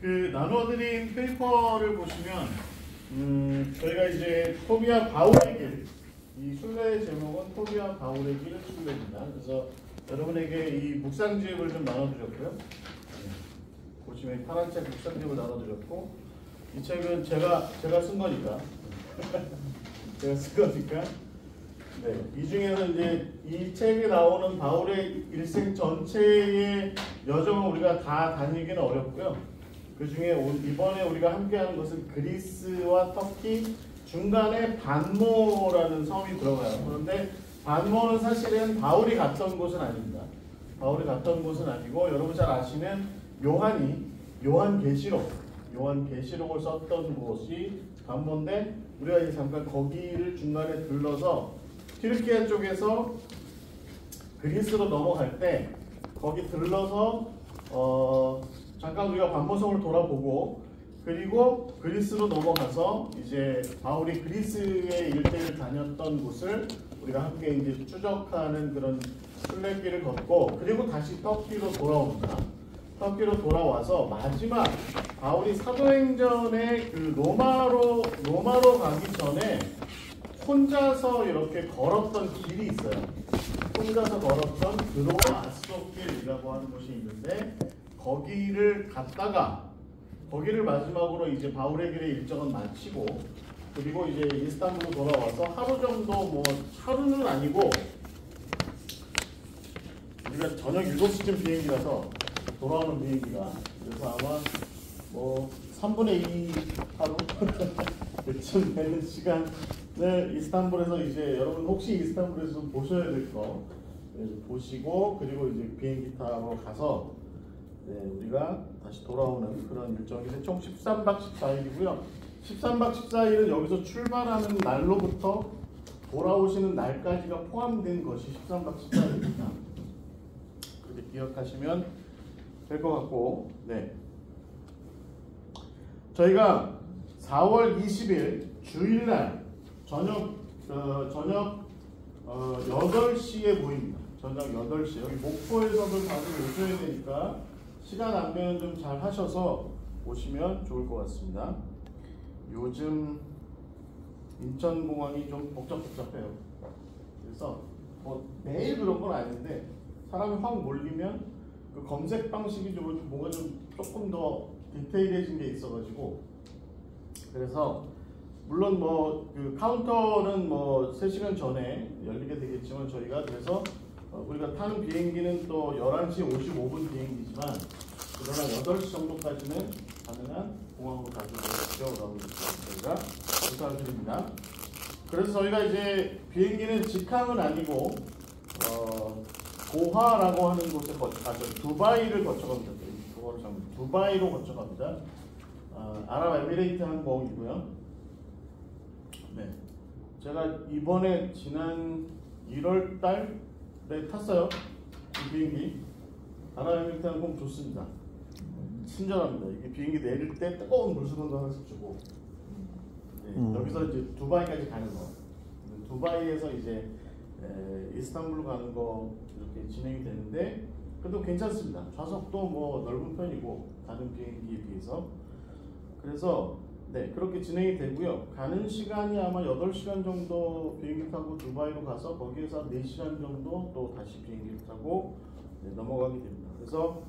그 나눠드린 페이퍼를 보시면 저희가 이제 토비아 바울의 길, 이 순례의 제목은 토비아 바울의 길 순례입니다. 그래서 여러분에게 이 묵상집을 좀 나눠드렸고요. 보시면 파란색 묵상집을 나눠드렸고, 이 책은 제가 쓴 거니까 제가 쓴 거니까. 네, 이 중에는 이제 이 책에 나오는 바울의 일생 전체의 여정을 우리가 다 다니기는 어렵고요. 그 중에 이번에 우리가 함께하는 것은 그리스와 터키 중간에 반모라는 섬이 들어가요. 그런데 반모는 사실은 바울이 갔던 곳은 아닙니다. 바울이 갔던 곳은 아니고 여러분 잘 아시는 요한계시록을 썼던 곳이 반모인데 우리가 이제 잠깐 거기를 중간에 들러서 튀르키예 쪽에서 그리스로 넘어갈 때 거기 들러서 잠깐 우리가 반모성을 돌아보고 그리고 그리스로 넘어가서 이제 바울이 그리스의 일대를 다녔던 곳을 우리가 함께 이제 추적하는 그런 순례길을 걷고 그리고 다시 터키로 돌아옵니다. 터키로 돌아와서 마지막 바울이 사도행전의 그 로마로 가기 전에 혼자서 이렇게 걸었던 길이 있어요. 혼자서 걸었던 드로아 아스토길이라고 하는 곳이 있는데 거기를 갔다가 거기를 마지막으로 이제 바울의 길의 일정은 마치고 그리고 이제 이스탄불로 돌아와서 하루 정도 뭐 하루는 아니고 우리가 저녁 7시쯤 비행기라서 돌아오는 비행기가 그래서 아마 뭐 3분의 2 하루 그쯤 되는 시간을 이스탄불에서 이제 여러분 혹시 이스탄불에서 보셔야 될 거 보시고 그리고 이제 비행기 타러 가서 네, 우리가 다시 돌아오는 그런 일정인데 총 13박 14일이고요. 13박 14일은 여기서 출발하는 날로부터 돌아오시는 날까지가 포함된 것이 13박 14일입니다. 그렇게 기억하시면 될 것 같고, 네. 저희가 4월 20일 주일날 저녁 8시에 모입니다. 저녁 8시. 여기 목포에서도 다들 오셔야 되니까 시간 안배는 좀 잘 하셔서 오시면 좋을 것 같습니다. 요즘 인천공항이 좀 복잡해요. 그래서 뭐 매일 그런 건 아닌데 사람이 확 몰리면 그 검색 방식이 좀 뭔가 좀 조금 더 디테일해진 게 있어가지고 그래서 물론 뭐 그 카운터는 뭐 3시간 전에 열리게 되겠지만 저희가 그래서 우리가 타는 비행기는 또 11시 55분 비행기지만 그러나 8시 정도까지는 가능한 공항으로 가지고 오라고 저희가 부탁을 드립니다. 그래서 저희가 이제 비행기는 직항은 아니고 도하라고 하는 곳에 두바이를 거쳐갑니다. 두바이로 거쳐갑니다. 아랍에미레이트 항공이고요. 네, 제가 이번에 지난 1월 달에 탔어요. 이 비행기. 아랍에미레이트 항공 좋습니다. 친절합니다. 이게 비행기 내릴 때 뜨거운 물수건도 하나씩 주고 네, 여기서 이제 두바이까지 가는 거. 두바이에서 이제 이스탄불로 가는 거 이렇게 진행이 되는데 그래도 괜찮습니다. 좌석도 뭐 넓은 편이고 다른 비행기에 비해서 그래서 네 그렇게 진행이 되고요. 가는 시간이 아마 8시간 정도 비행기 타고 두바이로 가서 거기에서 4시간 정도 또 다시 비행기를 타고 네, 넘어가게 됩니다. 그래서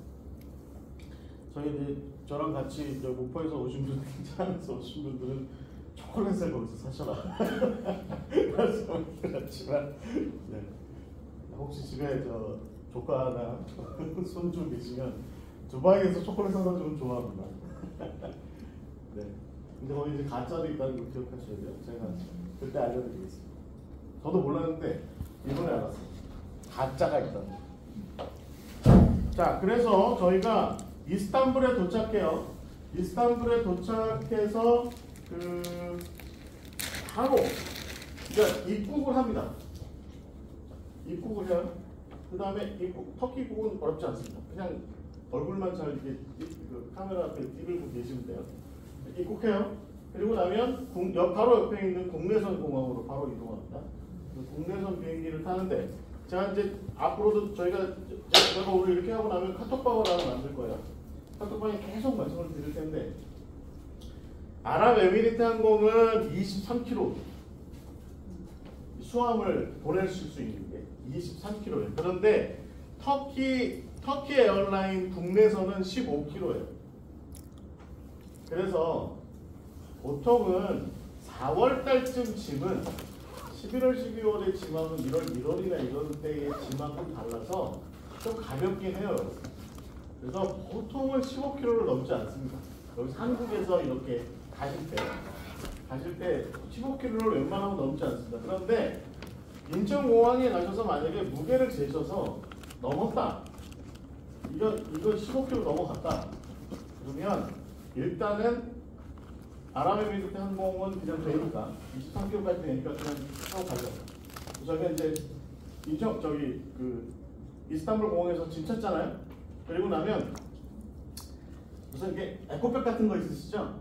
저랑 같이 목포에서 오신 분들, 인천에서 오신 분들은 초콜릿을 거기서 사셔라 말씀드렸지만 네. 혹시 집에 조카나 손주 계시면 두바이에서 초콜릿 사다 주면 좋아합니다. 네. 근데 거기 이제 가짜도 있다는 거 기억하셔야 돼요. 제가 그때 알려드리겠습니다. 저도 몰랐는데 이번에 알았어요. 가짜가 있다는 거. 자, 그래서 저희가 이스탄불에 도착해요. 이스탄불에 도착해서 바로 입국을 합니다. 입국을 해요. 그 다음에 터키 입국은 어렵지 않습니다. 그냥 얼굴만 잘 이렇게 카메라 앞에 띄들고 계시면 돼요. 입국해요. 그리고 나면 바로 옆에 있는 국내선 공항으로 바로 이동합니다. 국내선 비행기를 타는데 제가 이제 앞으로도 저희가 오늘 이렇게 하고 나면 카톡방을 하나 만들 거예요. 카톡방에 계속 말씀을 드릴 텐데 아랍에미리트 항공은 23km 수함을 보내실 수 있는 게 23km예요. 그런데 터키 에어라인 국내선은 15km예요. 그래서 보통은 4월 달쯤 짐은 11월, 12월에 짐하고 1월, 1월이나 이런 때의 짐하고 달라서 좀 가볍긴 해요. 그래서 보통은 15km를 넘지 않습니다. 여기 한국에서 이렇게 가실 때 15km를 웬만하면 넘지 않습니다. 그런데 인천공항에 가셔서 만약에 무게를 재셔서 넘었다. 이거 15km 넘어갔다. 그러면 일단은 아랍에미리트 항공은 그냥 되니까 23km까지 되니까 그냥 타고 가죠. 저희가 이제 이스탄불 공항에서 짐 찼잖아요. 그리고 나면 우선 이게 에코백 같은 거 있으시죠?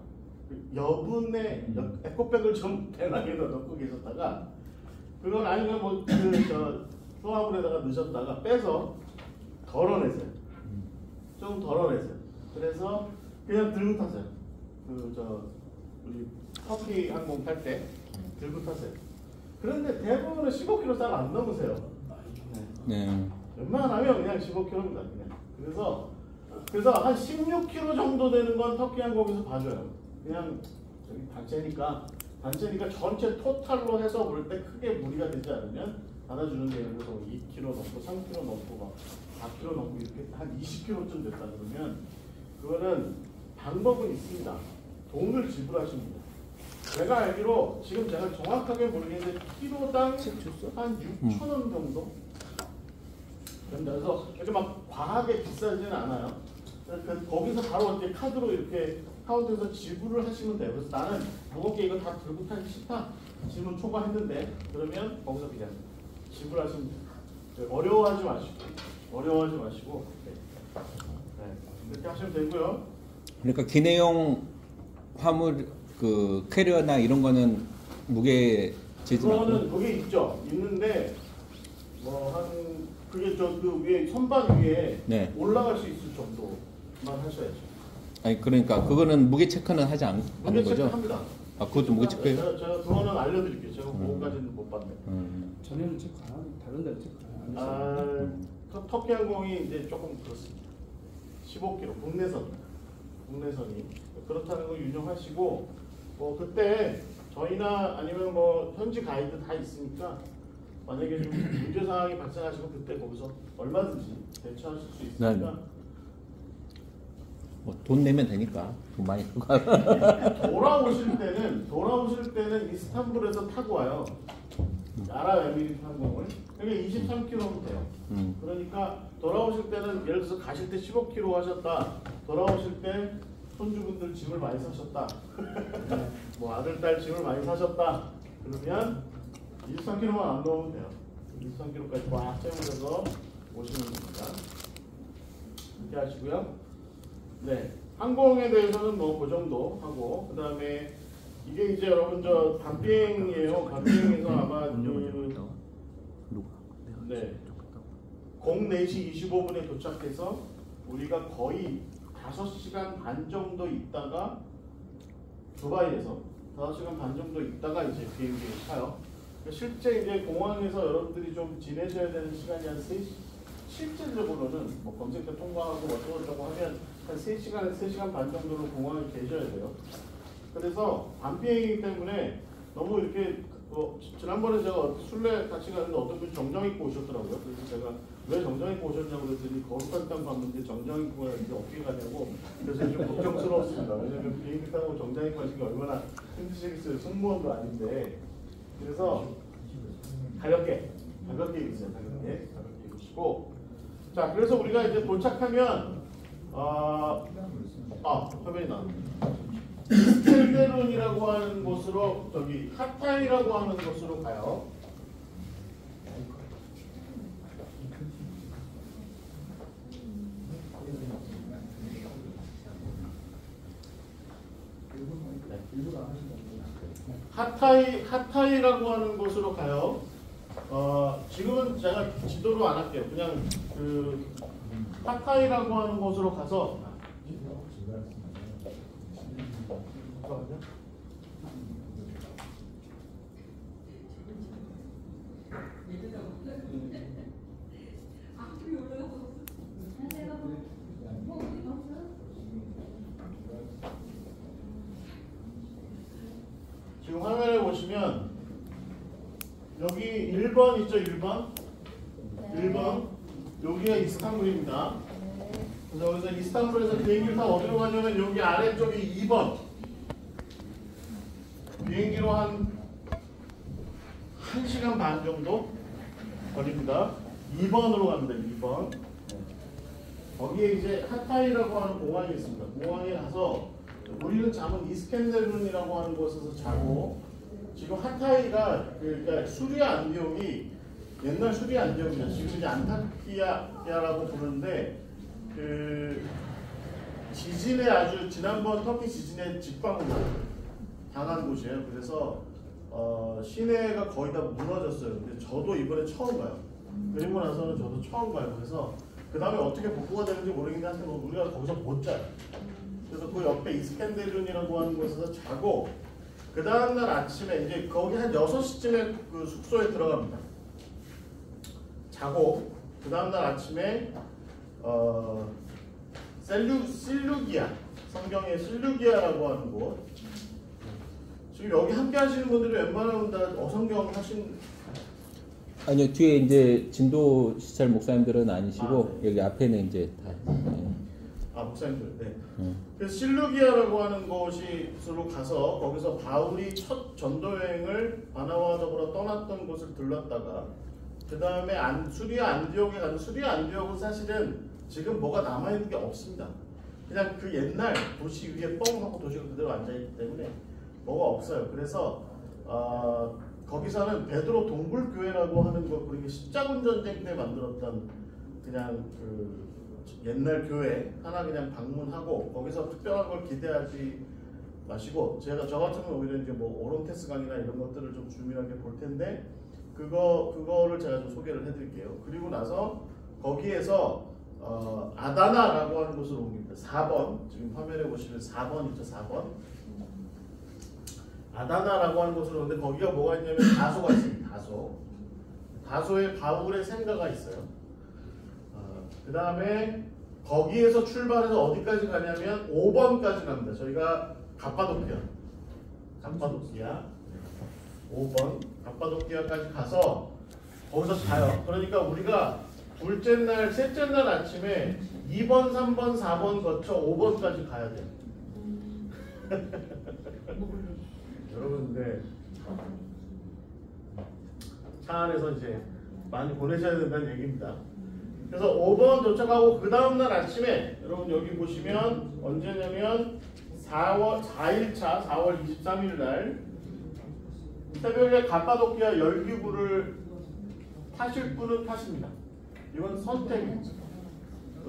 여분의 에코백을 좀 배낭에다 넣고 계셨다가 그건 아니면 뭐 수화물에다가 넣으셨다가 빼서 덜어내세요. 좀 덜어내세요. 그래서 그냥 들고 타세요. 우리 터키 항공 탈 때 들고 타세요. 그런데 대부분은 15km 잘 안 넘으세요. 네. 웬만하면 그냥 15km입니다. 그냥. 그래서 한 16km 정도 되는 건 터키 항공에서 봐줘요. 그냥 저기 단체니까 전체 토탈로 해서 볼 때 크게 무리가 되지 않으면 받아주는 게 예를 들어서 2km 넘고 3km 넘고 막 4km 넘고 이렇게 한 20km쯤 됐다 그러면 그거는 방법은 있습니다. 돈을 지불하십니다. 제가 알기로 지금 제가 정확하게 모르겠는데 키로당 한 6,000원 정도? 그래서 이렇게 막 과하게 비싸지는 않아요. 거기서 바로 이렇게 카드로 이렇게 카운터에서 지불을 하시면 돼요. 그래서 나는 무겁게 이거 다 들고 타기 싫다. 질문 초과했는데 그러면 거기서 그냥 지불하시면 돼요. 어려워하지 마시고 이렇게 하시면 되고요. 그러니까 기내용 화물 그 캐리어나 이런 거는 무게 재지 않고 그거는 무게 있죠. 있는데 뭐 한 그게 그 위에 선반 위에 네. 올라갈 수 있을 정도만 하셔야죠. 아니 그러니까 그거는 무게 체크는 하지 않는 무게 거죠? 체크합니다. 아 그것도 무게 체크해요? 제가 그거는 알려드릴게요. 제가 그거까지는 못 봤는데. 전에는 체크 안 하고 다른 데는 체크 안 했어요. 터키 항공이 이제 조금 그렇습니다. 15km 국내선이 그렇다는 거 유념하시고 뭐 그때 저희나 아니면 뭐 현지 가이드 다 있으니까 만약에 좀 문제 상황이 발생하시면 그때 거기서 얼마든지 대처하실 수 있으니까. 네. 뭐 돈 내면 되니까 돈 많이 쓰고 돌아오실 때는 이스탄불에서 타고 와요. 아랍에미리트 항공을. 그게 23km면 돼요. 그러니까 돌아오실 때는 예를 들어서 가실 때 15km 하셨다. 돌아오실 때 손주분들 짐을 많이 사셨다. 뭐 아들, 딸 짐을 많이 사셨다. 그러면 23km만 안 넣으면 돼요. 23km까지 꽉 채우셔서 오시는 겁니다. 이렇게 하시고요. 네, 항공에 대해서는 뭐 그 정도 하고 그 다음에 이게 이제 여러분 저 밤비행이에요. 밤비행에서 아마 네, 04시 25분에 도착해서 우리가 거의 5시간 반 정도 있다가 두바이에서 5시간 반 정도 있다가 이제 비행기를 타요. 실제 이제 공항에서 여러분들이 좀 지내셔야 되는 시간이 한 3시, 실질적으로는 뭐 검색대 통과하고 어쩌고저쩌고 하면 한 3시간에서 3시간 반 정도는 공항에 계셔야 돼요. 그래서 밤비행이기 때문에 너무 이렇게 지난번에 제가 술래 같이 가는데 어떤 분이 정장 입고 오셨더라고요. 그래서 제가 왜 정장 입고 오셨냐고 그랬더니 거룩한 땅 봤는데 정장 입고 가는데 어떻게 가냐고. 그래서 좀 걱정스러웠습니다. 왜냐면 비행기 타고 정장 입고 가시기 얼마나 힘드시겠어요. 승무원도 아닌데. 그래서 가볍게 입으세요. 가볍게 입으시고. 자, 그래서 우리가 이제 도착하면 화면이 나왔습니다. 스텔데론이라고 하는 곳으로 저기 카타이라고 하는 곳으로 가요. 하타이라고 하는 곳으로 가요. 지금은 제가 지도로 안 할게요. 그냥 그 하타이라고 하는 곳으로 가서 잠깐만요. 지금 화면에 보시면 여기 1번 있죠? 1번? 1번 여기가 이스탄불입니다. 그래서 여기서 이스탄불에서 비행기를 타고 어디로 가냐면 여기 아래쪽에 2번 비행기로 한 1시간 반 정도 걸립니다. 2번으로 갑니다. 2번. 거기에 이제 하타이라고 하는 공항이 있습니다. 공항에 가서 우리는 잠은 이스켄데룬이라고 하는 곳에서 자고, 지금 하타이가 그러니까 수리아 안디옥이 옛날 수리아 안디옥이야. 지금 이제 안타키아라고 부르는데 그 지진에 아주 지난번 터키 지진에 직방을 당한 곳이에요. 그래서 시내가 거의 다 무너졌어요. 근데 저도 이번에 처음 가요. 그리고 나서는 저도 처음 가요. 그래서 그 다음에 어떻게 복구가 되는지 모르겠는데 하여튼 뭐 우리가 거기서 못 자요. 그래서 그 옆에 이스켄데룬이라고 하는 곳에서 자고, 그 다음날 아침에 이제 거기 한 6시쯤에 그 숙소에 들어갑니다. 자고 그 다음날 아침에 실루기아, 성경의 실루기아라고 하는 곳, 지금 여기 함께 하시는 분들이 웬만하면 다 어성경 하신. 아니요, 뒤에 이제 진도 시찰 목사님들은 아니시고 네. 여기 앞에는 이제 다. 목사님들. 네. 그래서 실루기아라고 하는 곳으로 가서 거기서 바울이 첫 전도 여행을 바나바와 더불어 떠났던 곳을 들렀다가 그 다음에 수리아 안디옥에 가는, 수리아 안디옥은 사실은 지금 뭐가 남아있는 게 없습니다. 그냥 그 옛날 도시 위에 뻥 하고 도시가 그대로 앉아있기 때문에 뭐가 없어요. 그래서 거기서는 베드로 동굴교회라고 하는 거, 그렇게 십자군 전쟁 때 만들었던 그냥 그 옛날 교회 하나 그냥 방문하고 거기서 특별한 걸 기대하지 마시고, 저 같으면 오히려 이제 뭐 오론테스 강이나 이런 것들을 좀 주민하게 볼 텐데 그거를 제가 좀 소개를 해드릴게요. 그리고 나서 거기에서 아다나라고 하는 곳으로 옮깁니다. 4번, 지금 화면에 보시면 4번 있죠? 4번 아다나라고 하는 곳으로 오는데 거기가 뭐가 있냐면 다소가 있습니다. 다소에 바울의 생가가 있어요. 그 다음에 거기에서 출발해서 어디까지 가냐면 5번까지 갑니다. 저희가 갑바도키아 5번 갑바도키아까지 가서 거기서 자요. 그러니까 우리가 둘째 날, 셋째 날 아침에 2번, 3번, 4번 거쳐 5번까지 가야 돼요. 여러분들 차 안에서 이제 많이 보내셔야 된다는 얘기입니다. 그래서 5번 도착하고 그 다음날 아침에 여러분 여기 보시면 언제냐면 4일차 4월 23일 날 새벽에 갑바도키아 열기구를 타실 분은 타십니다. 이건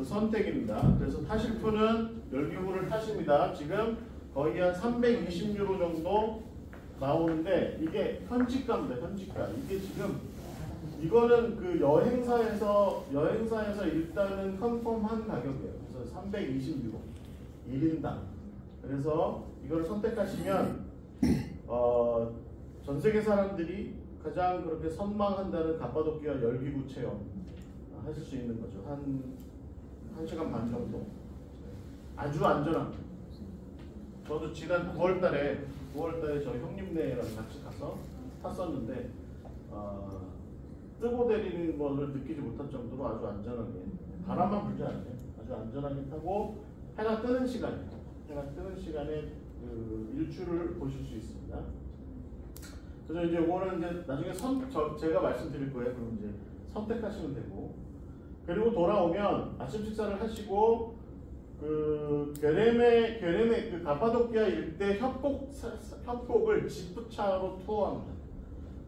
선택입니다. 그래서 타실 분은 열기구를 타십니다. 지금 거의 한 320유로 정도 나오는데 이게 현지가입니다. 현지가. 이게 지금 이거는 그 여행사에서 일단은 컨펌한 가격이에요. 그래서 320유로 1인당. 그래서 이걸 선택하시면 전 세계 사람들이 가장 그렇게 선망한다는 갑바도키아 열기구 체험 하실 수 있는 거죠. 한 1시간 반 정도. 아주 안전합니다. 저도 지난 9월달에 저희 형님네랑 같이 가서 탔었는데 뜨고 내리는 것을 느끼지 못할 정도로 아주 안전하게, 바람만 불지 않아요. 아주 안전하게 타고 해가 뜨는 시간에 그 일출을 보실 수 있습니다. 그래서 이제 이거는 이제 나중에 제가 말씀드릴 거예요. 그럼 이제 선택하시면 되고, 그리고 돌아오면 아침 식사를 하시고 그 게레메 그 갑바도키아 일대 협곡을 지프차로 투어합니다.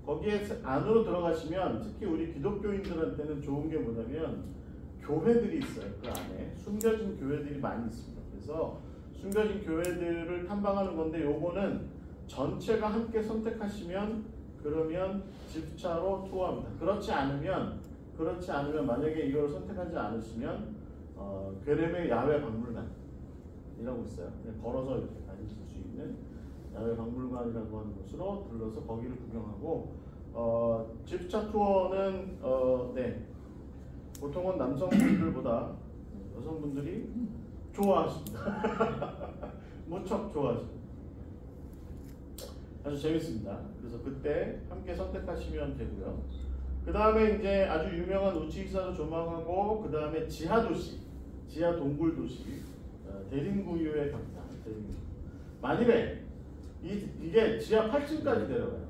거기에 안으로 들어가시면 특히 우리 기독교인들한테는 좋은 게 뭐냐면 교회들이 있어요. 그 안에 숨겨진 교회들이 많이 있습니다. 그래서 숨겨진 교회들을 탐방하는 건데 요거는 전체가 함께 선택하시면 그러면 지프차로 투어합니다. 그렇지 않으면 만약에 이걸 선택하지 않으시면 괴렘의 야외 박물관, 박물관이라고 있어요. 그냥 걸어서 이렇게 다니실 수 있는 야외 박물관이라고 하는 곳으로 들러서 거기를 구경하고 집차 투어는 네, 보통은 남성분들보다 여성분들이 좋아하십니다. 무척 좋아하십니다. 아주 재밌습니다. 그래서 그때 함께 선택하시면 되고요. 그 다음에 이제 아주 유명한 우치히사도 조망하고 그 다음에 지하도시, 지하 동굴도시 대림구유에 갑니다. 대림구유. 만일에 이게 지하 8층까지 내려가요.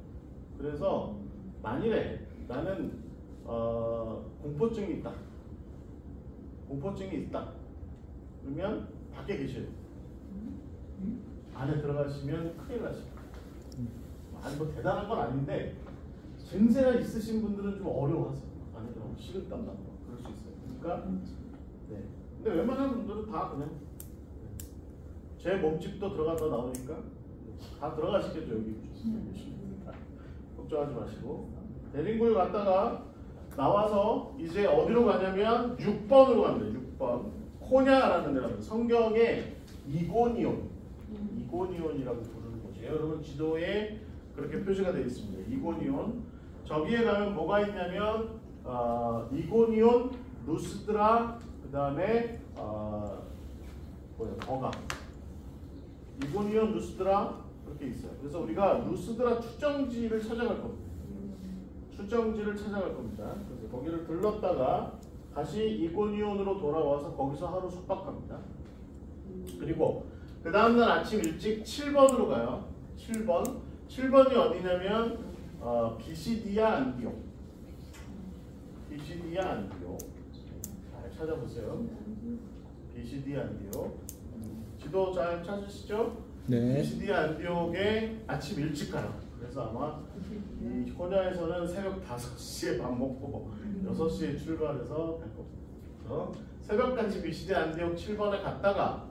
그래서 만일에 나는 공포증이 있다. 공포증이 있다. 그러면 밖에 계셔요. 안에 들어가시면 큰일 나십니다. 아니 뭐 대단한 건 아닌데 증세가 있으신 분들은 좀 어려워하세요. 안에 들어가면 식은땀 나고 그럴 수 있어요. 그러니까 네. 근데 웬만한 분들은 다 그냥 제 몸집도 들어갔다 나오니까 다 들어가시겠죠. 여기 계십니다. 걱정하지 마시고 대림구에 갔다가 나와서 이제 어디로 가냐면 6번으로 갑니다. 6번 코냐라는 데로 갑니다. 성경에 이고니온이라고 부르는 곳이에요. 여러분 지도에 그렇게 표시가 되어 있습니다. 이고니온. 저기에 가면 뭐가 있냐면 이고니온, 루스드라, 그 다음에 버가. 이고니온, 루스드라 그렇게 있어요. 그래서 우리가 루스드라 추정지를 찾아갈 겁니다. 추정지를 찾아갈 겁니다. 그래서 거기를 들렀다가 다시 이고니온으로 돌아와서 거기서 하루 숙박합니다. 그리고 그 다음날 아침 일찍 7번으로 가요. 7번이 어디냐면 비시디아 안디옥. 비시디아 안디옥. 잘 찾아보세요. 비시디아 안디옥. 지도 잘 찾으시죠? 네. 비시디아 안디옥에 아침 일찍 가요. 그래서 아마 이 코냐에서는 새벽 5시에 밥 먹고 6시에 출발해서 갈 겁니다. 새벽까지 비시디아 안디옥 7번에 갔다가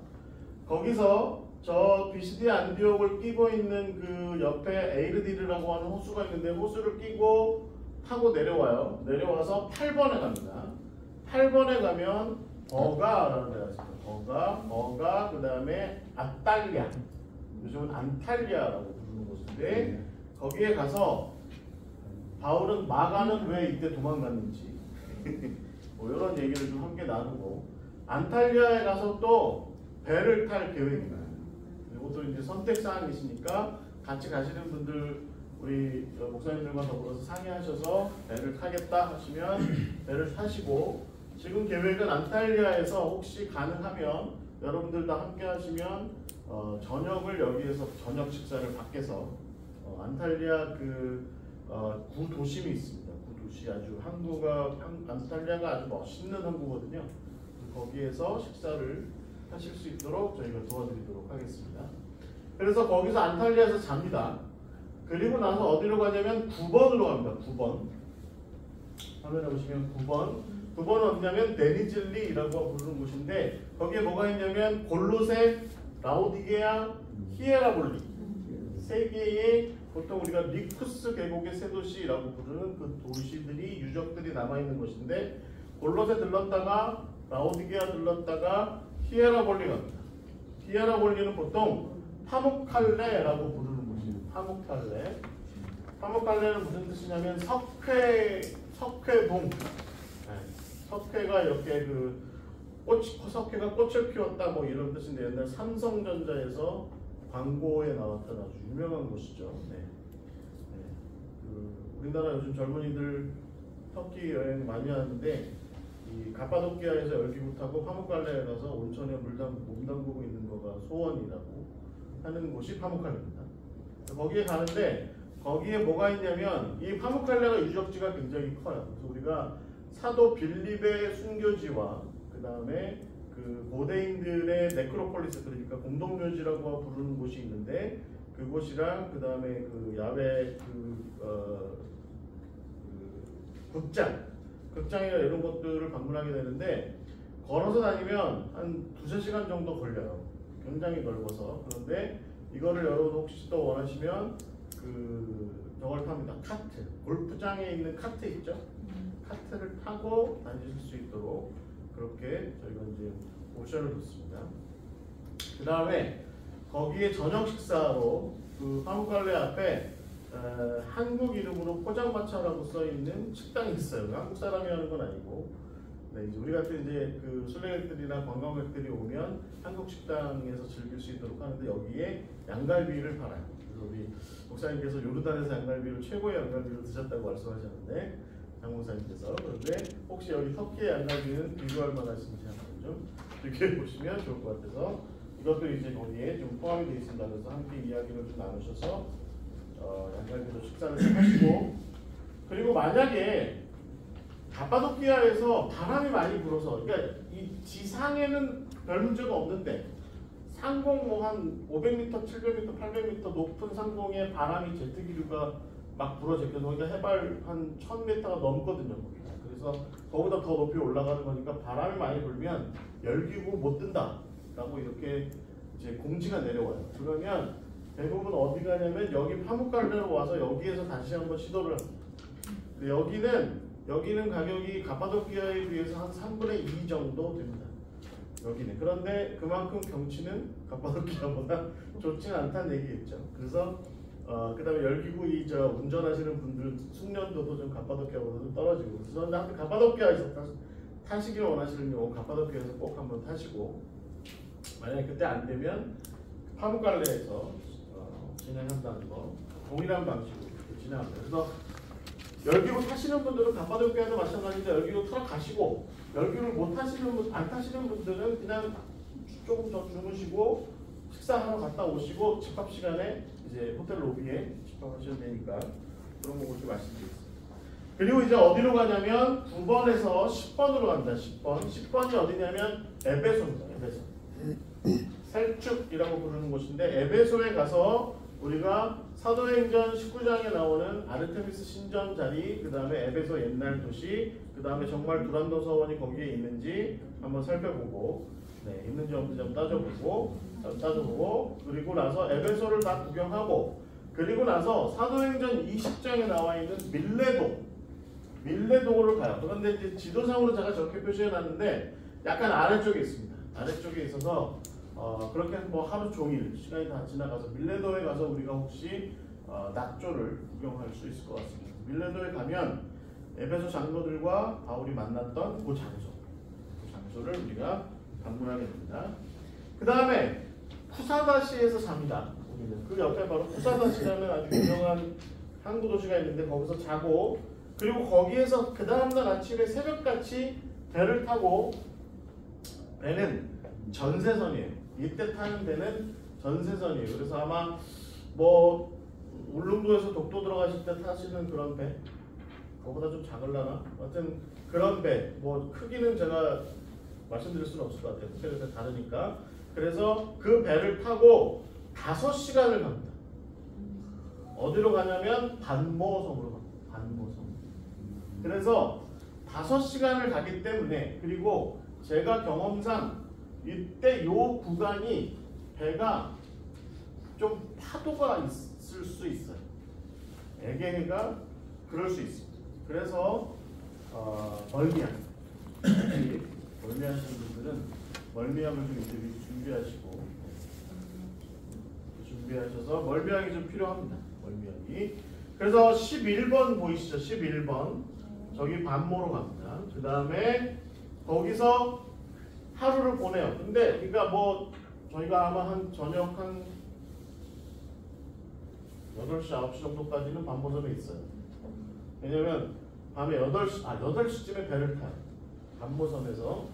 거기서 저 비시디아 안디옥을 끼고 있는 그 옆에 에이르디르라고 하는 호수가 있는데 호수를 끼고 타고 내려와요. 내려와서 8번에 갑니다. 8번에 가면 버가라는 데가 있습니다. 버가, 그 다음에 아탈리아. 요즘은 안탈리아라고 부르는 곳인데 거기에 가서 바울은 마가는 왜 이때 도망갔는지 뭐 이런 얘기를 좀 함께 나누고 안탈리아에 가서 또 배를 탈 계획입니다. 이것도 이제 선택사항이시니까 같이 가시는 분들 우리 목사님들과 더불어서 상의하셔서 배를 타겠다 하시면 배를 타시고 지금 계획은 안탈리아에서 혹시 가능하면 여러분들 다 함께 하시면 저녁을 여기에서 저녁 식사를 밖에서 안탈리아 구 도심이 있습니다. 구 도시 아주 안탈리아가 아주 멋있는 항구거든요. 거기에서 식사를 하실 수 있도록 저희가 도와드리도록 하겠습니다. 그래서 거기서 안탈리아에서 잡니다. 그리고 나서 어디로 가냐면 9번으로 갑니다. 9번. 화면에 보시면 9번. 9번은 어디냐면 데니즐리라고 부르는 곳인데 거기에 뭐가 있냐면 골로새, 라오디게아, 히에라볼리 세 개의 보통 우리가 리쿠스 계곡의 세 도시라고 부르는 그 도시들이 유적들이 남아있는 곳인데 골로새 들렀다가 라오디게아 들렀다가 히에라볼리 갑니다. 히에라볼리는 보통 파묵칼레라고 부르는 곳이에요. 파묵칼레. 파묵칼레는 무슨 뜻이냐면 석회동. 석회가 이렇게 석회가 꽃을 피웠다 뭐 이런 뜻인데 옛날 삼성전자에서 광고에 나왔던 아주 유명한 곳이죠. 우리나라 요즘 젊은이들 터키 여행 많이 하는데 이 가파도키아에서 열기구 타고 파묵칼레에 가서 온천에 몸 담그고 있는 거가 소원이라고 하는 곳이 파묵칼레입니다. 거기에 가는데 거기에 뭐가 있냐면 이 파묵칼레가 유적지가 굉장히 커요. 그래서 우리가 사도 빌립의 순교지와 그 다음에 그 고대인들의 네크로폴리스 그러니까 공동묘지라고 부르는 곳이 있는데 그곳이랑 그 다음에 그 야외 극장이나 이런 것들을 방문하게 되는데 걸어서 다니면 한 2~3시간 정도 걸려요. 굉장히 넓어서. 그런데 이거를 여러분 혹시 또 원하시면 저걸 탑니다. 카트. 골프장에 있는 카트 있죠? 카트를 타고 다니실 수 있도록 그렇게 저희가 이제 옵션을 뒀습니다. 그 다음에 거기에 저녁 식사로 그 파묵갈레 앞에 한국 이름으로 포장마차라고 써 있는 식당이 있어요. 한국 사람이 하는 건 아니고, 네, 이제 우리 같은 이제 그 순례객들이나 관광객들이 오면 한국 식당에서 즐길 수 있도록 하는데 여기에 양갈비를 팔아요. 그래서 우리 목사님께서 요르단에서 양갈비를 최고의 양갈비를 드셨다고 말씀하셨는데 장 목사님께서 그런데 혹시 여기 터키의 양갈비는 비교할 만하신지 한번 좀 비교해 보시면 좋을 것 같아서 이것도 이제 거기에 좀 포함이 되어 있습니다. 그래서 함께 이야기를 좀 나누셔서 양갈비도 식사를 좀 하시고 그리고 만약에 가파도키아에서 바람이 많이 불어서 그러니까 이 지상에는 별 문제가 없는데 상공 뭐 한 500m, 700m, 800m 높은 상공에 바람이 제트기류가 막 불어 제껴서 거기가 해발 한 1000m가 넘거든요. 거기가. 그래서 거기다 더 높이 올라가는 거니까 바람이 많이 불면 열기구 못 뜬다 라고 이렇게 이제 공지가 내려와요. 그러면 대부분 어디 가냐면 여기 파묵갈레로 와서 여기에서 다시 한번 시도를 합니다. 근데 여기는 가격이 가파도키아에 비해서 한 3분의 2 정도 됩니다. 여기는. 그런데 그만큼 경치는 가파도키아보다 좋지는 않다는 얘기겠죠. 그래서 그 다음에 열기구 운전하시는 분들 숙련도도 좀 가파도키아보다 좀 떨어지고 그래서 가파도키아에서 타시길 원하시는 경우 가파도키아에서 꼭 한번 타시고 만약에 그때 안 되면 파묵갈레에서 진행한다는 거 동일한 방식으로 진행합니다. 그래서 열기구 타시는 분들은 가파도키아도 마찬가지인데 열기구 타러 가시고 열기구를 안 타시는 분들은 그냥 조금 더 주무시고 식사하러 갔다 오시고 집합 시간에 이제 호텔 로비에 집합하시면 되니까 그런 거 그렇게 말씀드리겠습니다. 그리고 이제 어디로 가냐면 9번에서 10번으로 갑니다. 10번이 어디냐면 에베소입니다. 에베소. 셀축이라고 부르는 곳인데 에베소에 가서 우리가 사도행전 19장에 나오는 아르테미스 신전 자리, 그 다음에 에베소 옛날 도시, 그 다음에 정말 두란노 서원이 거기에 있는지 한번 살펴보고, 네, 있는지 없는지 좀 따져보고, 그리고 나서 에베소를 다 구경하고, 그리고 나서 사도행전 20장에 나와 있는 밀레도를 가요. 그런데 이제 지도상으로 제가 저렇게 표시해놨는데 약간 아래쪽에 있습니다. 아래쪽에 있어서 그렇게 뭐 하루 종일 시간이 다 지나가서 밀레도에 가서 우리가 혹시 낙조를 구경할 수 있을 것 같습니다. 밀레도에 가면 에베소 장로들과 바울이 만났던 그 장소를 우리가 방문하게 됩니다. 그 다음에 푸사다시에서 잡니다. 우리는 그 옆에 바로 푸사다시라는 아주 유명한 항구 도시가 있는데 거기서 자고 그리고 거기에서 그 다음날 아침에 새벽같이 배를 타고 배는 전세선이에요. 이때 타는 배는 전세선이에요. 그래서 아마 뭐 울릉도에서 독도 들어가실 때 타시는 그런 배, 그거보다 좀 작을라나? 하여튼 그런 배, 뭐 크기는 제가 말씀드릴 수는 없을 것 같아요. 호텔에서 다르니까. 그래서 그 배를 타고 5시간을 갑니다. 어디로 가냐면 반모섬으로 갑니다. 반모섬. 그래서 5시간을 가기 때문에 그리고 제가 경험상 이때 요 구간이 배가 좀 파도가 있을 수 있어요. 에게해가 그럴 수 있습니다. 그래서 멀미하시는 분들은 멀미약을 좀 준비하셔서 멀미약이 좀 필요합니다. 멀미약이. 그래서 11번 보이시죠? 11번 저기 반모로 갑니다. 그 다음에 거기서 하루를 보내요. 근데 그러니까 뭐 저희가 아마 한 저녁 한 8시, 9시 정도까지는 반모섬에 있어요. 왜냐면 밤에 8시쯤에 배를 타요. 반모섬에서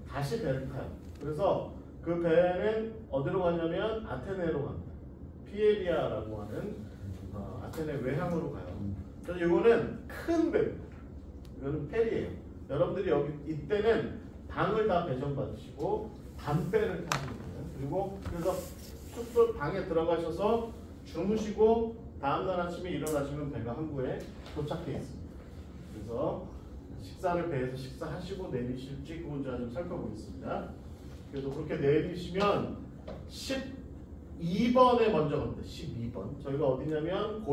다시 배를 타요. 그래서 그 배는 어디로 가냐면 아테네로 갑니다. 피에리아라고 하는 아테네 외항으로 가요. 그래서 이거는 큰 배입니다. 이거는 페리예요. 여러분들이 여기 이때는 방을 다 배정받으시고 밤배를 타시면 돼요. 그리고 그래서 숙소 방에 들어가셔서 주무시고 다음날 아침에 일어나시면 배가 항구에 도착해 있습니다. 그래서 식사를 배에서 식사하시고 내리실지 그건 제가 좀 살펴보겠습니다. 그래서 그렇게 내리시면 12번에 먼저 갑니다. 12번. 저희가 어디냐면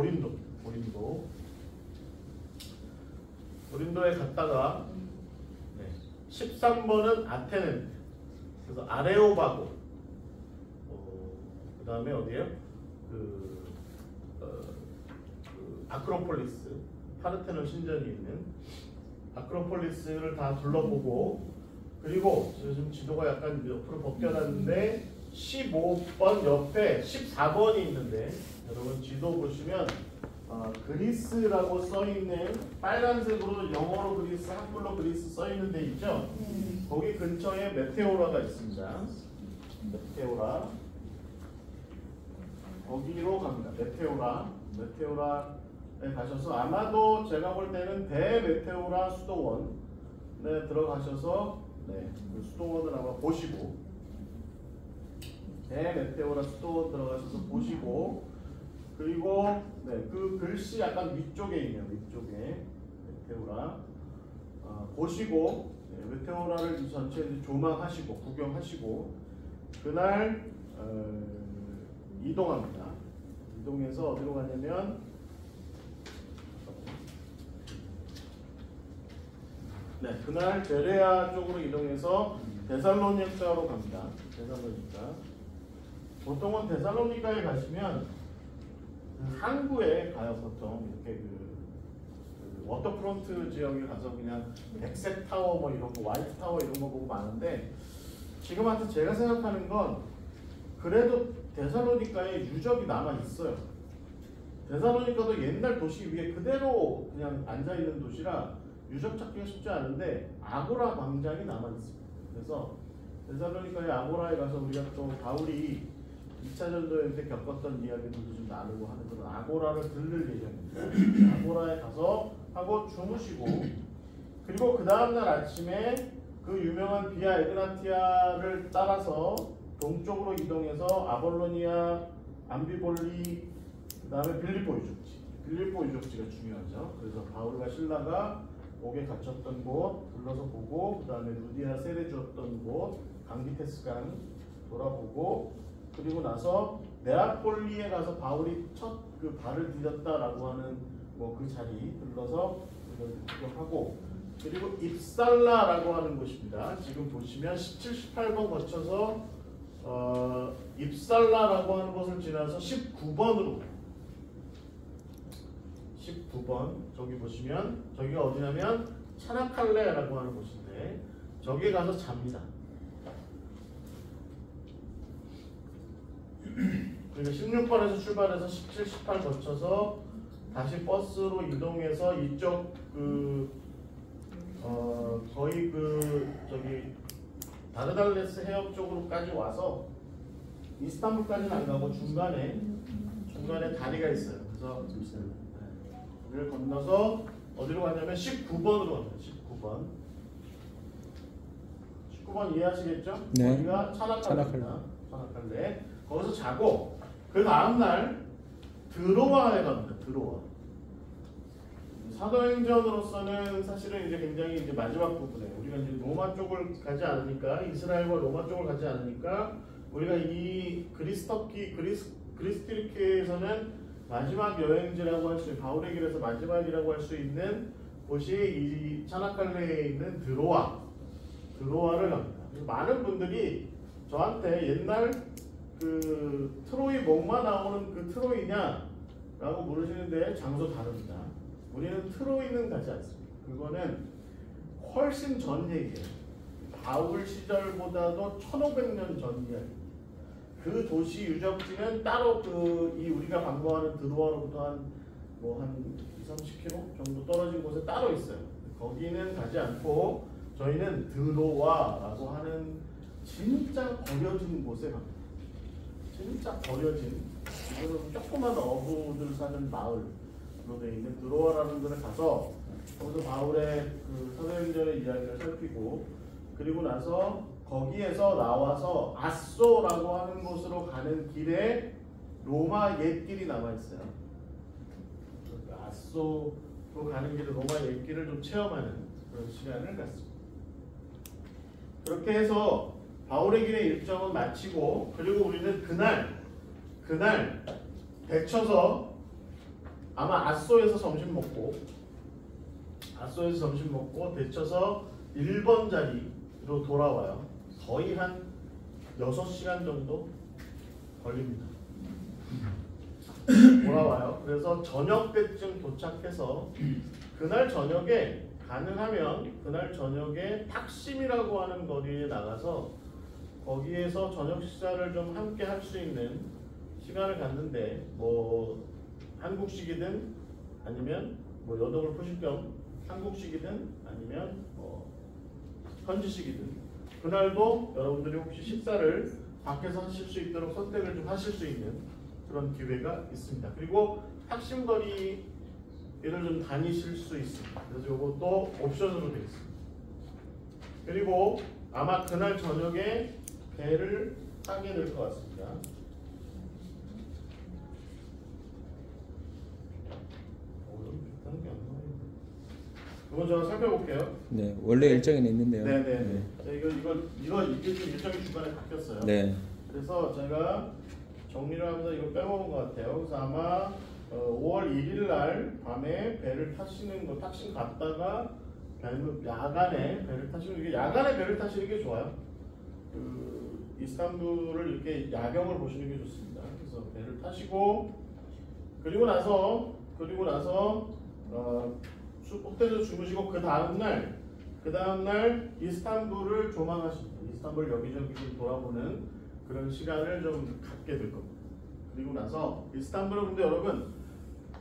고린도에 갔다가 13번은 아테네입니다. 그래서 아레오바고 다음에 어디에요? 아크로폴리스, 파르테논 신전이 있는 아크로폴리스를 다 둘러보고, 그리고 지금 지도가 약간 옆으로 벗겨놨는데 15번 옆에 14번이 있는데, 여러분 지도 보시면 그리스라고 써있는, 빨간색으로 영어로 그리스, 한글로 그리스 써있는 데 있죠? 거기 근처에 메테오라가 있습니다. 메테오라, 거기로 갑니다. 메테오라에 가셔서, 아마도 제가 볼 때는 대메테오라 수도원에 들어가셔서 그 수도원을 아마 보시고, 대메테오라 수도원 들어가셔서 보시고, 그리고 그 글씨 약간 위쪽에 있네요. 위쪽에 메테오라 보시고, 메테오라를 이 전체 이제 조망하시고 구경하시고, 그날 이동합니다. 이동해서 어디로 가냐면 그날 베레아 쪽으로 이동해서 데살로니카로 갑니다. 데살로니카. 보통은 데살로니카에 가시면 항구에 가요. 보통 이렇게 그 워터프론트 지역에 가서 그냥 백색 타워 뭐 이런 거, 화이트 타워 이런 거 보고 마는데, 지금 하여튼 제가 생각하는 건 그래도 데살로니카에 유적이 남아 있어요. 데살로니카도 옛날 도시 위에 그대로 그냥 앉아 있는 도시라 유적 찾기가 쉽지 않은데, 아고라 광장이 남아 있습니다. 그래서 데살로니카의 아고라에 가서 우리가 또 바울이 2차 전도여행 때 겪었던 이야기들도 좀 나누고 하는 그런 아고라를 들를 예정입니다. 아고라에 가서 하고 주무시고, 그리고 그 다음날 아침에 그 유명한 비아 에그나티아를 따라서 동쪽으로 이동해서 아볼로니아, 암비볼리, 그 다음에 빌립보 유적지. 빌립보 유적지가 중요하죠. 그래서 바울과 실라가 옥에 갇혔던 곳 둘러서 보고, 그 다음에 루디아 세례 주었던 곳 강기테스강 돌아보고, 그리고 나서 네아폴리에 가서 바울이 첫 그 발을 디뎠다라고 하는 뭐 그 자리 들러서 구경하고, 그리고 입살라라고 하는 곳입니다. 지금 보시면 17, 18번 거쳐서 입살라라고 하는 곳을 지나서 19번으로 19번 저기 보시면, 저기가 어디냐면 차나칼레라고 하는 곳인데, 저기에 가서 잡니다. 그러니까 16번에서 출발해서 17, 18 거쳐서 다시 버스로 이동해서 이쪽 거의 저기 다르달레스 해협 쪽으로까지 와서 이스탄불까지는 안 가고 중간에 다리가 있어요. 그래서 를 건너서 어디로 가냐면 19번으로 갑니다. 19번 이해하시겠죠? 네. 여기가 차나칼레입니다. 차나칼레. 거기서 자고, 그 다음날 드로아에 갑니다. 드로아. 사도행전으로서는 사실은 이제 굉장히 이제 마지막 부분에 우리가 이제 로마 쪽을 가지 않으니까, 이스라엘과 로마 쪽을 가지 않으니까, 우리가 이 그리스트리케에서는 마지막 여행지라고 할 수 있는, 바울의 길에서 마지막이라고 할 수 있는 곳이 이 차나칼레에 있는 드로아를 갑니다. 그래서 많은 분들이 저한테 옛날 그 트로이 목마 나오는 그 트로이냐라고 물으시는데, 장소 다릅니다. 우리는 트로이는 가지 않습니다. 그거는 훨씬 전 얘기예요. 바울 시절보다도 1500년 전 이야기입니다. 그 도시 유적지는 따로 이 우리가 관광하는 드로아로부터 한 20-30km 정도 떨어진 곳에 따로 있어요. 거기는 가지 않고 저희는 드로아라고 하는 진짜 버려진 곳에 갑니다. 진짜 버려진, 지금은 조그만 어부들 사는 마을로 되어 있는 드로아라는 데를 가서 거기서 바울의 그 사도행전의 이야기를 살피고, 그리고 나서 거기에서 나와서 아소라고 하는 곳으로 가는 길에 로마 옛길이 남아있어요. 아소로 가는 길에 로마 옛길을 좀 체험하는 그런 시간을 갖습니다. 그렇게 해서 바울의 길의 일정은 마치고, 그리고 우리는 그날 데쳐서 아마 아소에서 점심 먹고 데쳐서 1번 자리로 돌아와요. 거의 한 6시간 정도 걸립니다. 돌아와요. 그래서 저녁 때쯤 도착해서 그날 저녁에 가능하면 그날 저녁에 탁심이라고 하는 거리에 나가서 거기에서 저녁 식사를 좀 함께 할 수 있는 시간을 갖는데 뭐 한국식이든 아니면 뭐 여덕을 푸실 겸 한국식이든 아니면 뭐 현지식이든 그날도 여러분들이 혹시 식사를 밖에서 하실 수 있도록 선택을 좀 하실 수 있는 그런 기회가 있습니다. 그리고 탁심거리를 좀 다니실 수 있습니다. 그래서 이것도 옵션으로 되어 있습니다. 그리고 아마 그날 저녁에 배를 타게 될 것 같습니다. 이건 제가 살펴볼게요. 네, 원래 일정에는 있는데요. 네네. 이거 이게 좀 일정이 중간에 바뀌었어요. 네. 그래서 제가 정리를 하면서 이거 빼먹은 것 같아요. 그래서 아마 5월 1일 날 밤에 배를 타시는 거 탁심 갔다가 야간에 배를 타시는 게 야간에 배를 타시는 게 좋아요. 이스탄불을 이렇게 야경을 보시는 게 좋습니다. 그래서 배를 타시고 그리고 나서 호텔에서 주무시고 그 다음날 이스탄불을 조망하십니다. 이스탄불 여기저기 좀 돌아보는 그런 시간을 좀 갖게 될 겁니다. 그리고 나서 이스탄불은 근데 여러분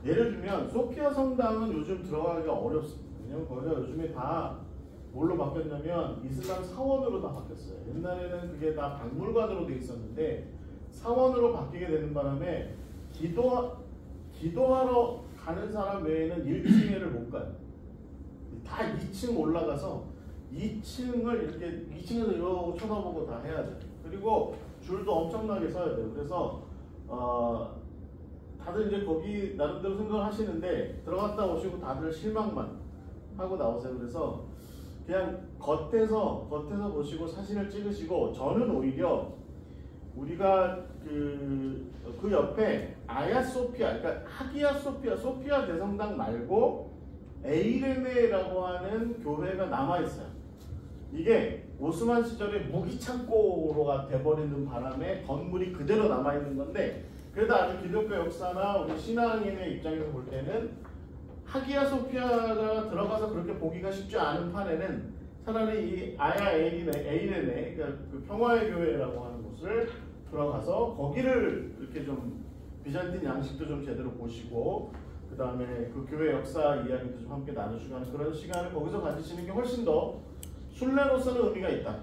예를 들면 소피아 성당은 요즘 들어가기가 어렵습니다. 왜냐면 거기가 요즘에 다 뭘로 바뀌었냐면 이슬람 사원으로 다 바뀌었어요. 옛날에는 그게 다 박물관으로 돼 있었는데 사원으로 바뀌게 되는 바람에 기도하러 가는 사람 외에는 1층에를 못 가요. 다 2층 올라가서 2층을 이렇게 2층에서 이러고 쳐다보고 다 해야 돼요. 그리고 줄도 엄청나게 서야 돼요. 그래서 다들 이제 거기 나름대로 생각을 하시는데 들어갔다 오시고 다들 실망만 하고 나오세요. 그래서 그냥 겉에서 보시고 사진을 찍으시고 저는 오히려 우리가 그 옆에 아야소피아, 그러니까 소피아 대성당 말고 에이레네라고 하는 교회가 남아 있어요. 이게 오스만 시절에 무기 창고로가 돼버리는 바람에 건물이 그대로 남아 있는 건데 그래도 아주 기독교 역사나 우리 신앙인의 입장에서 볼 때는 하기야 소피아가 들어가서 그렇게 보기가 쉽지 않은 판에는 차라리 이 아야 에이레네, 그러니까 그 평화의 교회라고 하는 곳을 들어가서 거기를 이렇게 좀 비잔틴 양식도 좀 제대로 보시고 그 다음에 그 교회 역사 이야기도 좀 함께 나누시고 하는 그런 시간을 거기서 가지시는 게 훨씬 더 순례로서는 의미가 있다.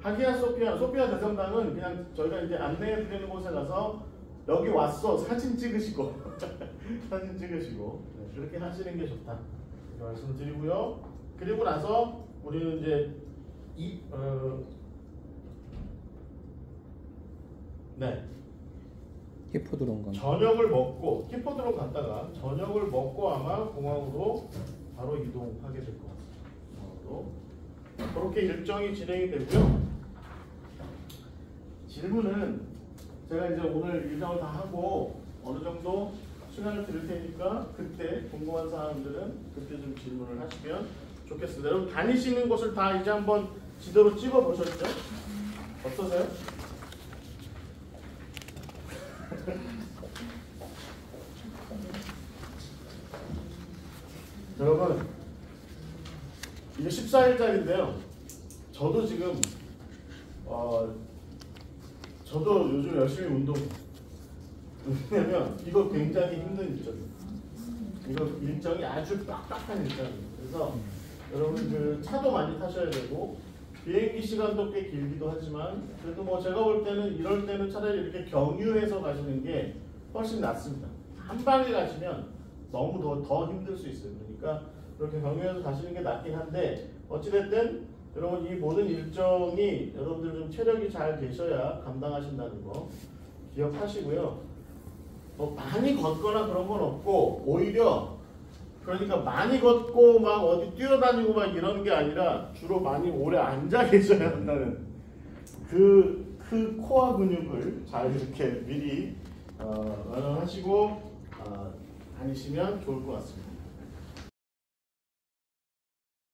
하기야 소피아 대성당은 그냥 저희가 이제 안내해 드리는 곳에 가서 여기 왔어 사진 찍으시고 네, 그렇게 하시는 게 좋다 말씀드리고요. 그리고 나서 우리는 이제 히포드롬 간. 저녁을 먹고 히포드롬 갔다가 저녁을 먹고 아마 공항으로 바로 이동하게 될 것 같습니다. 그렇게 일정이 진행이 되고요. 질문은 제가 이제 오늘 일정을 다 하고 어느 정도 시간을 드릴 테니까 그때 궁금한 사항들은 그때 좀 질문을 하시면 좋겠습니다. 여러분 다니시는 곳을 다 이제 한번 지도로 찍어 보셨죠? 어떠세요? 여러분 이게 14일짜리인데요. 저도 지금 저도 요즘 열심히 운동해요. 왜냐면 이거 굉장히 힘든 일정이에요. 이거 일정이 아주 빡빡한 일정이에요. 그래서 여러분 그 차도 많이 타셔야 되고 비행기 시간도 꽤 길기도 하지만 그래도 뭐 제가 볼 때는 이럴 때는 차라리 이렇게 경유해서 가시는 게 훨씬 낫습니다. 한 방에 가시면 너무 더 힘들 수 있어요. 그러니까 그렇게 경유해서 가시는 게 낫긴 한데 어찌됐든 여러분 이 모든 일정이 여러분들 좀 체력이 잘 되셔야 감당하신다는 거 기억하시고요. 뭐 많이 걷거나 그런 건 없고 오히려 그러니까 많이 걷고 막 어디 뛰어다니고 막 이런 게 아니라 주로 많이 오래 앉아 계셔야 한다는 그 코어 근육을 잘 이렇게 미리 마련하시고 다니시면 좋을 것 같습니다.